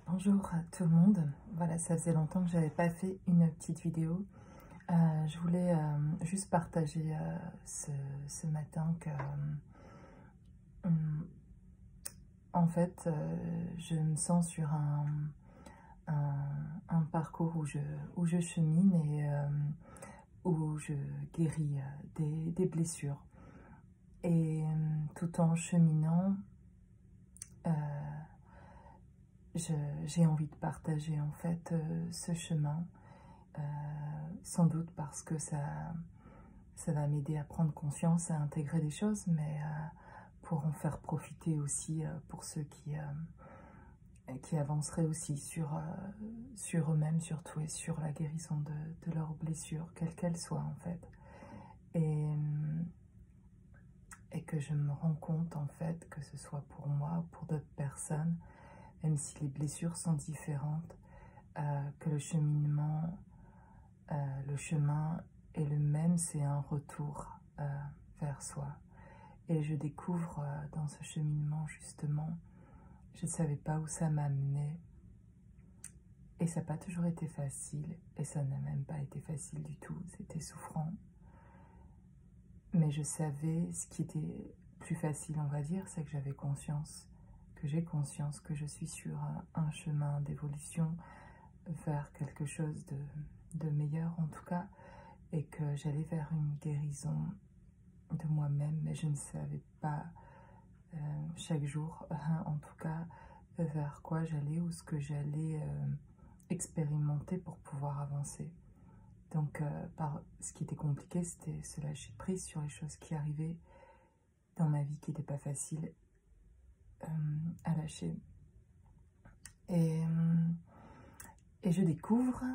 Bonjour à tout le monde. Voilà, ça faisait longtemps que j'avais pas fait une petite vidéo. Je voulais juste partager ce matin que, hum, en fait, je me sens sur un parcours où je chemine et où je guéris des blessures. Et tout en cheminant, euh, j'ai envie de partager en fait ce chemin. Sans doute parce que ça va m'aider à prendre conscience, à intégrer des choses, mais pour en faire profiter aussi pour ceux qui avanceraient aussi sur eux-mêmes surtout et sur la guérison de leurs blessures, quelles qu'elles soient en fait. Et que je me rends compte en fait que ce soit pour moi ou pour d'autres personnes, même si les blessures sont différentes, que le cheminement, le chemin est le même, c'est un retour vers soi. Et je découvre dans ce cheminement justement, je ne savais pas où ça m'amenait. Et ça n'a pas toujours été facile, et ça n'a même pas été facile du tout, c'était souffrant. Mais je savais ce qui était plus facile, on va dire, c'est que j'avais conscience, que j'ai conscience que je suis sur un chemin d'évolution vers quelque chose de meilleur en tout cas, et que j'allais vers une guérison de moi-même, mais je ne savais pas chaque jour, en tout cas, vers quoi j'allais ou ce que j'allais expérimenter pour pouvoir avancer. Donc, ce qui était compliqué, c'était se lâcher prise sur les choses qui arrivaient dans ma vie qui n'étaient pas faciles à lâcher. Et je découvre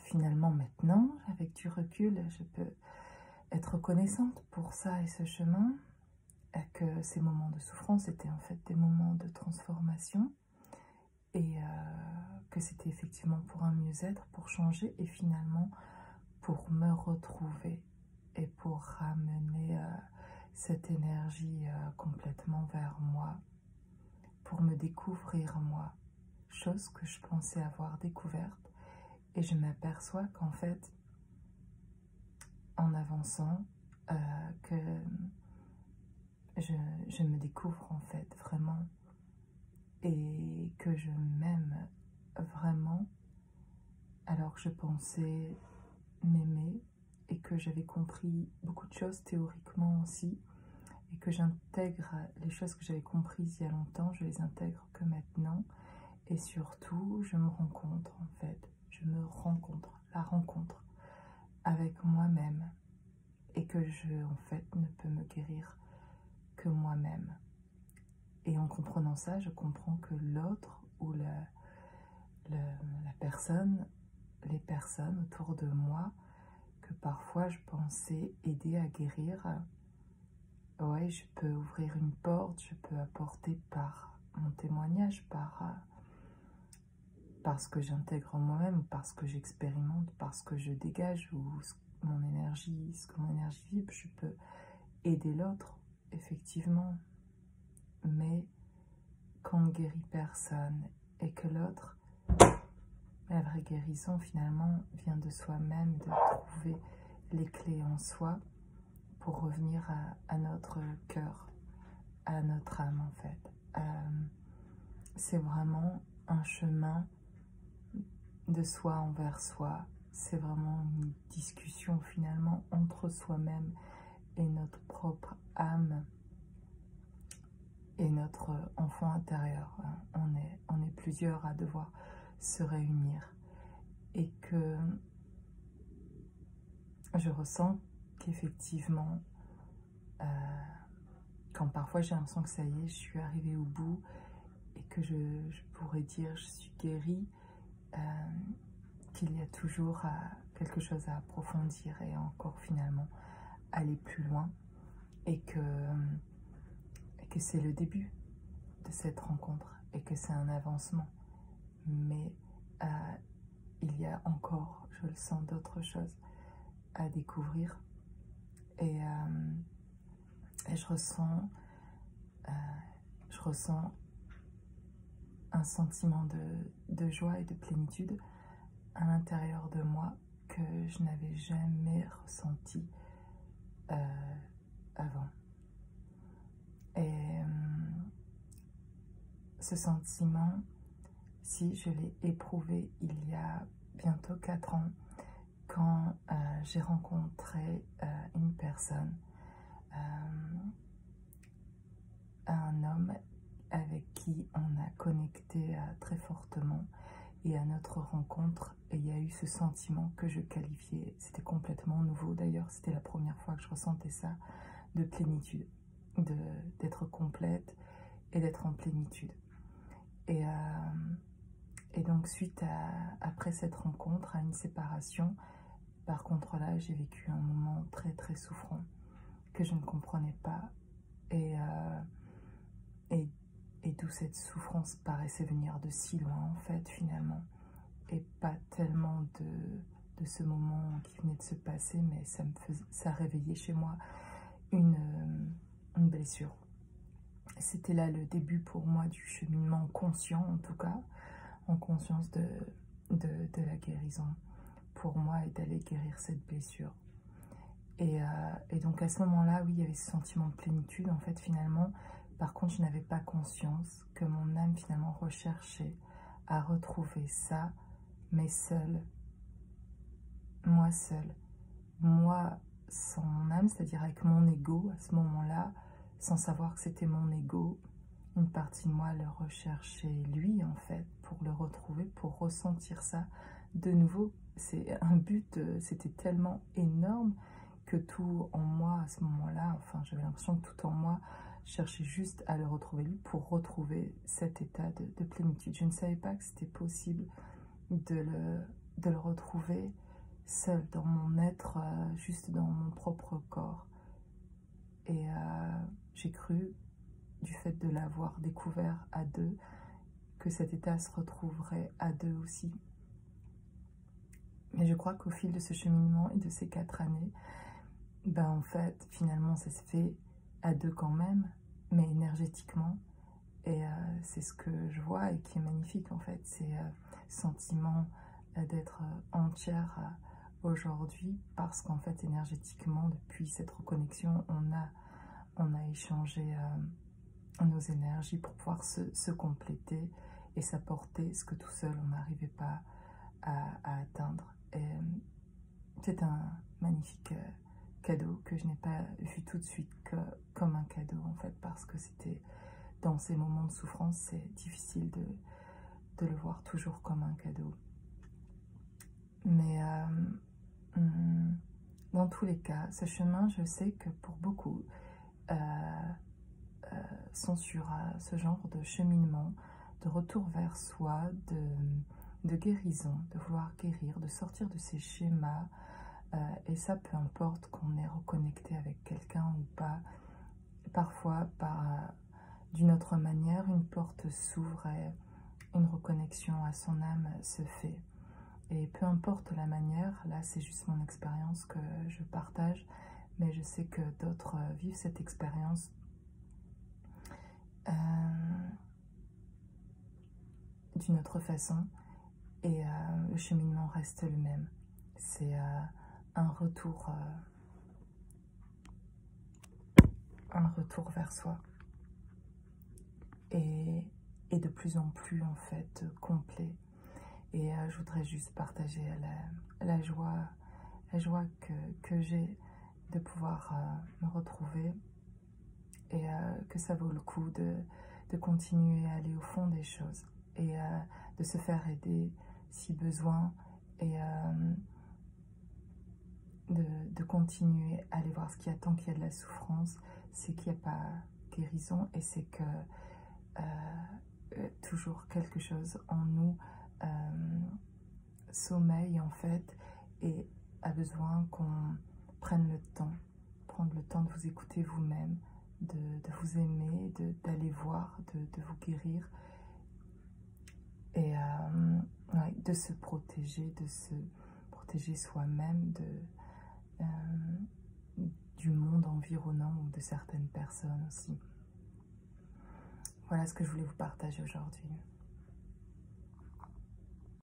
finalement maintenant, avec du recul, je peux être reconnaissante pour ça et ce chemin, que ces moments de souffrance étaient en fait des moments de transformation et que c'était effectivement pour un mieux-être, pour changer et finalement pour me retrouver et pour ramener cette énergie complètement vers moi, pour me découvrir moi, chose que je pensais avoir découverte, et je m'aperçois qu'en fait, en avançant, que je me découvre en fait vraiment et que je m'aime vraiment alors que je pensais m'aimer et que j'avais compris beaucoup de choses théoriquement aussi et que j'intègre les choses que j'avais comprises il y a longtemps, je les intègre que maintenant et surtout je me rencontre en fait, la rencontre avec moi-même et que je en fait ne peux me guérir que moi-même. Et en comprenant ça, je comprends que l'autre ou la personne, les personnes autour de moi, que parfois je pensais aider à guérir, ouais, je peux ouvrir une porte, je peux apporter par mon témoignage, par ce que j'intègre en moi-même, parce que j'expérimente, parce que je dégage, ou ce que mon énergie vibre, je peux aider l'autre, effectivement. Mais quand on ne guérit personne et que l'autre, la vraie guérison finalement vient de soi-même, de trouver les clés en soi pour revenir à notre cœur, à notre âme en fait. C'est vraiment un chemin de soi envers soi. C'est vraiment une discussion finalement entre soi-même et notre propre âme et notre enfant intérieur. On est plusieurs à devoir se réunir et que je ressens qu'effectivement quand parfois j'ai l'impression que ça y est, je suis arrivée au bout et que je pourrais dire je suis guérie, qu'il y a toujours quelque chose à approfondir et encore finalement aller plus loin et que c'est le début de cette rencontre et que c'est un avancement. Mais il y a encore, je le sens, d'autres choses à découvrir et je ressens un sentiment de joie et de plénitude à l'intérieur de moi que je n'avais jamais ressenti avant. Et ce sentiment, si je l'ai éprouvé il y a bientôt 4 ans, quand j'ai rencontré une personne, un homme avec qui on a connecté très fortement, et à notre rencontre, il y a eu ce sentiment que je qualifiais, c'était complètement nouveau d'ailleurs, c'était la première fois que je ressentais ça, de plénitude, d'être complète et d'être en plénitude. Et donc après cette rencontre, à une séparation, par contre là, j'ai vécu un moment très très souffrant que je ne comprenais pas, et d'où cette souffrance paraissait venir de si loin en fait finalement, et pas tellement de ce moment qui venait de se passer, mais ça réveillait chez moi une blessure. C'était là le début pour moi du cheminement conscient, en tout cas, en conscience de la guérison pour moi, et d'aller guérir cette blessure. Et donc à ce moment-là, oui, il y avait ce sentiment de plénitude, en fait, finalement. Par contre, je n'avais pas conscience que mon âme, finalement, recherchait à retrouver ça, mais seule. Moi seule. Moi sans mon âme, c'est-à-dire avec mon ego, à ce moment-là, sans savoir que c'était mon ego. Une partie de moi le recherchait lui, en fait, pour le retrouver, pour ressentir ça de nouveau. C'est un but, c'était tellement énorme que tout en moi, à ce moment-là, enfin, j'avais l'impression que tout en moi cherchait juste à le retrouver lui, pour retrouver cet état de plénitude. Je ne savais pas que c'était possible de le retrouver seul, dans mon être, juste dans mon propre corps. Et j'ai cru, du fait de l'avoir découvert à deux, que cet état se retrouverait à deux aussi. Mais je crois qu'au fil de ce cheminement et de ces 4 années, ben en fait, finalement, ça se fait à deux quand même, mais énergétiquement. Et c'est ce que je vois et qui est magnifique, en fait. C'est sentiment d'être entière aujourd'hui, parce qu'en fait, énergétiquement, depuis cette reconnexion, on a échangé nos énergies pour pouvoir se compléter et s'apporter ce que tout seul on n'arrivait pas à atteindre. Et c'est un magnifique cadeau que je n'ai pas vu tout de suite comme un cadeau, en fait, parce que c'était dans ces moments de souffrance, c'est difficile de le voir toujours comme un cadeau. Mais dans tous les cas, ce chemin, je sais que pour beaucoup, sont sur ce genre de cheminement, de retour vers soi, de guérison, de vouloir guérir, de sortir de ces schémas. Et ça, peu importe qu'on est reconnecté avec quelqu'un ou pas. Parfois, d'une autre manière, une porte s'ouvre et une reconnexion à son âme se fait. Et peu importe la manière, là c'est juste mon expérience que je partage, mais je sais que d'autres vivent cette expérience d'une autre façon, et le cheminement reste le même. C'est un retour vers soi, et de plus en plus, en fait, complet. Et je voudrais juste partager la joie que j'ai de pouvoir me retrouver, et que ça vaut le coup de continuer à aller au fond des choses, et de se faire aider si besoin, et de continuer à aller voir ce qu'il y a. Tant qu'il y a de la souffrance, c'est qu'il n'y a pas guérison, et c'est que toujours quelque chose en nous sommeille, en fait, et a besoin qu'on prenne le temps, prendre le temps de vous écouter vous-même, de vous aimer, d'aller voir, de vous guérir, et ouais, de se protéger soi-même du monde environnant, ou de certaines personnes aussi. Voilà ce que je voulais vous partager aujourd'hui.